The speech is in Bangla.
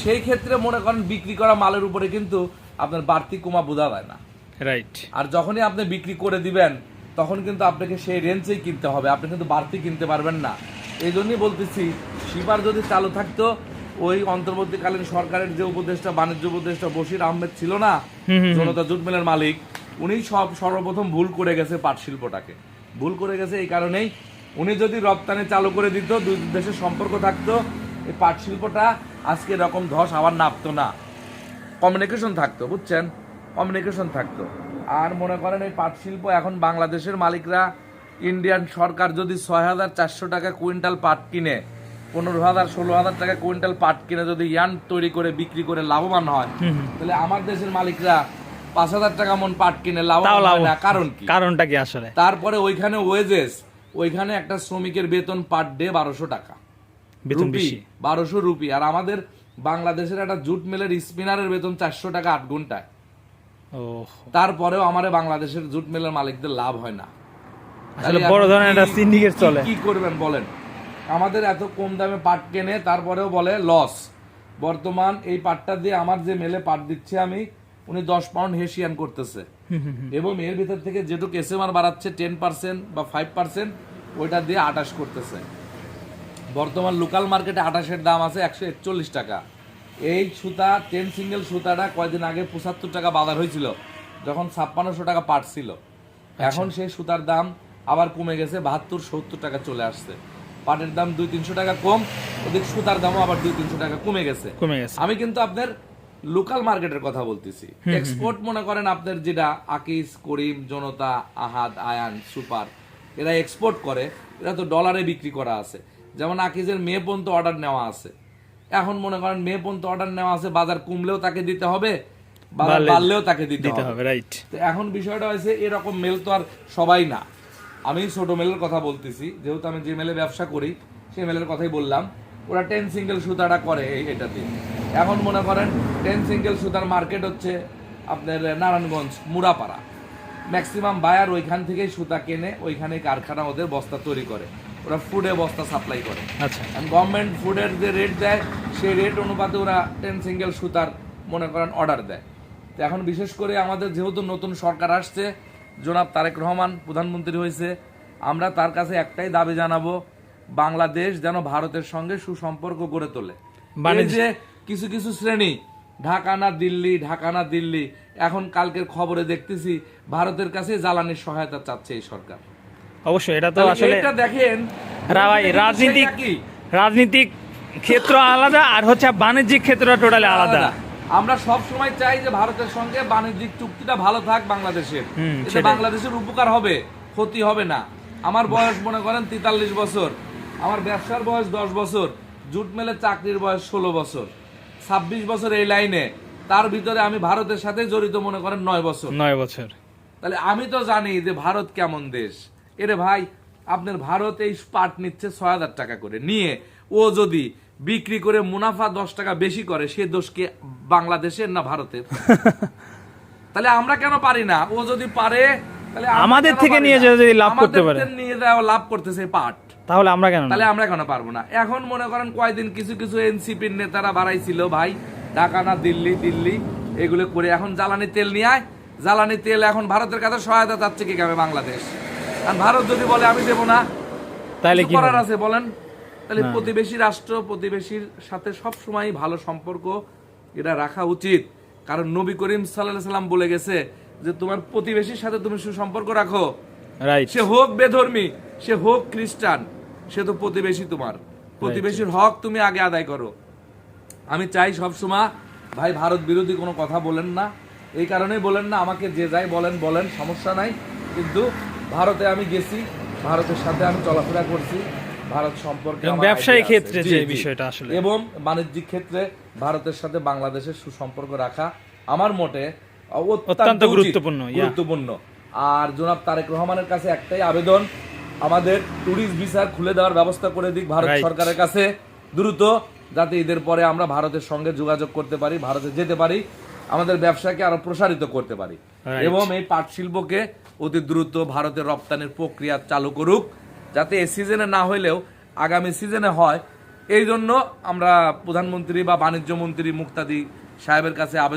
সেই ক্ষেত্রে মনে করেন বিক্রি করা মালের উপরে কিন্তু আপনার বাড়তি কমা বোঝা যায় না, রাইট। আর যখনই আপনি বিক্রি করে দিবেন তখন কিন্তু আপনাকে সেই রেঞ্জেই কিনতে হবে, আপনি কিন্তু বাড়তি কিনতে পারবেন না। এই জন্যই বলতেছি শিপার যদি চালু থাকতো, ওই অন্তর্বর্তীকালীন সরকারের যে উপদেষ্টা, বাণিজ্য উপদেষ্টা বশির আহমেদ ছিল না, জনতা জুট মিলের মালিক, উনি সর্বপ্রথম ভুল করে গেছে পাট শিল্পটাকে। ভুল করে গেছে এই কারণেই, উনি যদি রপ্তানি চালু করে দিত, দুই দেশের সম্পর্ক থাকতো, এই পাট শিল্পটা আজকে এরকম ধস আবার নামতো না, কমিউনিকেশন থাকতো, বুঝছেন, কমিউনিকেশন থাকতো। আর মনে করেন এই পাট শিল্প এখন বাংলাদেশের মালিকরা, ইন্ডিয়ান সরকার যদি 6,400 টাকা কুইন্টাল পাট কিনে, 15,000 16,000 টাকা কুইন্টাল পাট কিনে যদি ইয়ার্ন তৈরি করে বিক্রি করে লাভবান হয়, তাহলে আমার দেশের মালিকরা 5,000 টাকা মন পাট কিনে লাভবান হয় না। কারণ কি? কারণটা কি আসলে? তারপরে ওইখানে ওয়েজেস, ওইখানে একটা শ্রমিকের বেতন পার ডে 1200 টাকা, বেতন বেশি, 1200 রুপি। আর আমাদের বাংলাদেশের একটা জুট মিলের স্পিনারের বেতন 400 টাকা 8 ঘন্টায়। তারপরেও আমাদের বাংলাদেশের জুট মিলের মালিকদের লাভ হয় না। আসলে বড় ধরনের একটা সিন্ডিকেট চলে। কি করবেন বলেন? আমাদের এত কম দামে পাট কেনে, তারপরেও বলে লস। বর্তমান এই পাটটা দিয়ে আমার যে মেলে পাট দিচ্ছে আমি, উনি 10 পাউন্ড হেসিয়ান করতেছে, এবং এর ভিতর থেকে যেটুকু এসএমআর বাড়াচ্ছে 10% বা 5%, ওইটা দিয়ে 28 করতেছে। বর্তমান লোকাল মার্কেটে 28-এর দাম আছে 141 টাকা। এই সুতা 10 সিঙ্গেল সুতাটা কয়েকদিন আগে 75 টাকা বাজার হয়েছিল, যখন 5600 টাকা পাট ছিল। এখন সেই সুতার দাম আবার কমে গেছে, 72-70 টাকা চলে আসছে। পাটের দাম 200-300 টাকা কম, ওদিক সুতার দামও আবার 200-300 টাকা কমে গেছে। আমি কিন্তু আপনার লোকাল মার্কেটের কথা বলতেছি। এক্সপোর্ট মনে করেন আপনার যেটা আকিস, করিম, জনতা, আহাদ, আয়ান, সুপার, এরা এক্সপোর্ট করে, এরা তো ডলারে বিক্রি করা আছে। যেমন আকিজের মে পর্যন্ত অর্ডার নেওয়া আছে, এখন মনে করেন মে পর্যন্ত অর্ডার নেওয়া আছে, বাজার কমলেও তাকে দিতে হবে, বাজার বাড়লেও তাকে দিতে হবে, রাইট। তো এখন বিষয়টা হয়েছে এরকম মেল তো আর সবাই না, আমি ছোট মেলের কথা বলতেছি, যেহেতু আমি যে মেলে ব্যবসা করি সেই মেলের কথাই বললাম। ওরা 10 সিঙ্গেল সুতাটা করে এটা দিয়ে। এখন মনে করেন 10 সিঙ্গেল সুতার মার্কেট হচ্ছে আপনার নারায়ণগঞ্জ, মুড়াপাড়া। ম্যাক্সিমাম বায়ার ওইখান থেকেই সুতা কেনে, ওইখানে কারখানা ওদের বস্তা তৈরি করে, ওরা ফুডে বস্তা সাপ্লাই করে। আচ্ছা, গভর্নমেন্ট ফুডের যে রেট দেয় সেই রেট অনুপাতে ওরা 10 সিঙ্গেল সুতার মনে করেন অর্ডার দেয়। তো এখন বিশেষ করে আমাদের যেহেতু নতুন সরকার আসছে, জনাব তারেক রহমান প্রধানমন্ত্রী হয়েছে, আমরা তার কাছে একটাই দাবি জানাবো, বাংলাদেশ যেন ভারতের সঙ্গে সুসম্পর্ক গড়ে তোলে। এই যে কিছু কিছু শ্রেণী ঢাকা না দিল্লি, ঢাকা না দিল্লি, এখন কালকের খবরে দেখতেছি ভারতের কাছে জ্বালানির সহায়তা চাচ্ছে এই সরকার। অবশ্যই এটা তো আসলে এটা দেখেন, রাজনীতিক ক্ষেত্র আলাদা, আর হচ্ছে বাণিজ্যিক ক্ষেত্রটা টোটালি আলাদা। আমরা সব সময় চাই যে ভারতের সঙ্গে বাণিজ্যিক চুক্তিটা ভালো থাক বাংলাদেশের, এতে বাংলাদেশের উপকার হবে, ক্ষতি হবে না। আমার বয়স মনে করেন 43 বছর, আমার ব্যবসার বয়স 10 বছর, জুট মেলে চাকরির বয়স 16 বছর, 26 বছর এই লাইনে, তার ভিতরে আমি ভারতের সাথে জড়িত মনে করেন 9 বছর। তাহলে আমি তো জানি যে ভারত কেমন দেশ। এরে ভাই, আপনার ভারত এই পাট নিচ্ছে 6,000 টাকা করে নিয়ে, ও যদি বিক্রি করে মুনাফা 10 টাকা বেশি করে, সে দোষ কি বাংলাদেশের না ভারতের? তাহলে আমরা কেন পারি না? ও যদি পারে তাহলে আমাদের থেকে নিয়ে যদি লাভ করতে পারে, নিয়ে যাওয়া লাভ করতেছে পাট, তাহলে আমরা কেন পারবো না? এখন মনে করেন কয়দিন কিছু কিছু এনসিপির নেতারা বাড়াইছিল ভাই, ঢাকা না দিল্লি, দিল্লি এগুলো করে এখন জ্বালানি তেল নিয়ে আয়, জ্বালানি তেল এখন ভারতের কাছে সহায়তা চাচ্ছে কি কামে বাংলাদেশ। আর ভারত যদি বলে আমি দেবো না, তাহলে কি করার আছে বলেন? তাহলে প্রতিবেশী রাষ্ট্র, প্রতিবেশীর সাথে সব সময় ভালো সম্পর্ক এটা রাখা উচিত। কারণ নবী করিম সাল্লাল্লাহু আলাইহি সাল্লাম বলে গেছে যে তোমার প্রতিবেশীর সাথে তুমি সুসম্পর্ক রাখো, সে হোক বেধর্মী, সে হোক খ্রিস্টান, সে তো প্রতিবেশী তোমার। প্রতিবেশীর হক তুমি আগে আদায় করো। আমি চাই সবসময় ভাই ভারত বিরোধী কোনো কথা বলেন না, এই কারণেই বলেন না, আমাকে যে যাই বলেন সমস্যা নাই, কিন্তু ভারতে আমি গেছি, ভারতের সাথে আমি চলাফেরা করছি, ভারত সম্পর্কে ব্যবসায়িক ক্ষেত্রে যে বিষয়টা আসলে এবং বাণিজ্যিক ক্ষেত্রে ভারতের সাথে বাংলাদেশের সুসম্পর্ক রাখা আমার মতে অত্যন্ত গুরুত্বপূর্ণ। আর জনাব তারেক রহমানের কাছে একটাই আবেদন, আমাদের ট্যুরিস্ট ভিসা খুলে দেওয়ার ব্যবস্থা করে দিক ভারত সরকারের কাছে দ্রুত, যাতে ঈদের পরে আমরা ভারতের সঙ্গে যোগাযোগ করতে পারি, ভারতে যেতে পারি, আমাদের ব্যবসাকে আরো প্রসারিত করতে পারি, এবং এই পাট শিল্পকে অতি দ্রুত ভারতের রপ্তানির প্রক্রিয়া চালু করুক, যাতে এই সিজনে না হইলেও আগামী সিজনে হয়, এই জন্য আমরা প্রধানমন্ত্রী বা বাণিজ্য মন্ত্রী মুক্তাদি সাহেবের কাছে আবেদন